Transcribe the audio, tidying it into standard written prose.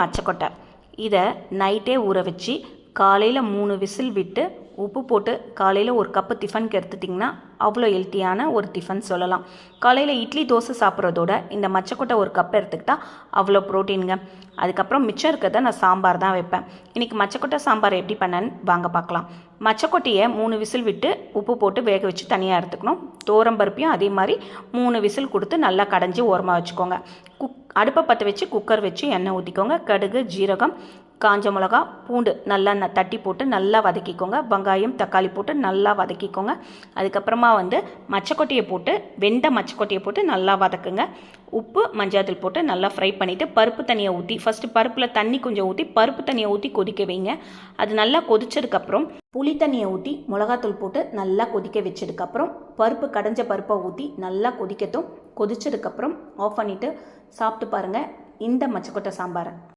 மச்சக்கொட்டை இதை நைட்டே ஊற வச்சு காலையில் 3 விசில் விட்டு உப்பு போட்டு காலையில் ஒரு கப்பு டிஃபனுக்கு எடுத்துட்டிங்கன்னா அவ்வளோ ஹெல்த்தியான ஒரு டிஃபன் சொல்லலாம். காலையில் இட்லி தோசை சாப்பிட்றதோட இந்த மச்சக்கொட்டை ஒரு கப் எடுத்துக்கிட்டால் அவ்வளோ ப்ரோட்டீனுங்க. அதுக்கப்புறம் மிச்சம் இருக்கிறத நான் சாம்பார் தான் வைப்பேன். இன்றைக்கி மச்சக்கொட்டை சாம்பார் எப்படி பண்ணேன்னு வாங்க பார்க்கலாம். மச்சக்கொட்டையை 3 விசில் விட்டு உப்பு போட்டு வேக வச்சு தனியாக எடுத்துக்கணும். தோரம்பருப்பையும் அதே மாதிரி 3 விசில் கொடுத்து நல்லா கடைஞ்சி ஓரமாக வச்சுக்கோங்க. அடுப்பை பற்ற வச்சு குக்கர் வச்சு எண்ணெய் ஊற்றிக்கோங்க. கடுகு, ஜீரகம், காஞ்ச மிளகா, பூண்டு நல்லா தட்டி போட்டு நல்லா வதக்கிக்கோங்க. வெங்காயம், தக்காளி போட்டு நல்லா வதக்கிக்கோங்க. அதுக்கப்புறமா மச்சக்கொட்டையை போட்டு வெந்த மச்சக்கொட்டையை போட்டு நல்லா வதக்குங்க. உப்பு, மஞ்சள் போட்டு நல்லா ஃப்ரை பண்ணிவிட்டு பருப்பு தண்ணியை ஊற்றி ஃபஸ்ட்டு பருப்பில் தண்ணி கொஞ்சம் ஊற்றி பருப்பு தண்ணியை ஊற்றி கொதிக்க வைங்க. அது நல்லா கொதிச்சதுக்கப்புறம் புளி தண்ணியை ஊற்றி மிளகாத்தூள் போட்டு நல்லா கொதிக்க வச்சதுக்கப்புறம் பருப்பு கடைஞ்ச பருப்பை ஊற்றி நல்லா கொதிக்கட்டும். கொதிச்சதுக்கப்புறம் ஆஃப் பண்ணிவிட்டு சாப்பிட்டு பாருங்கள் இந்த மச்சக்கொட்டை சாம்பாரை.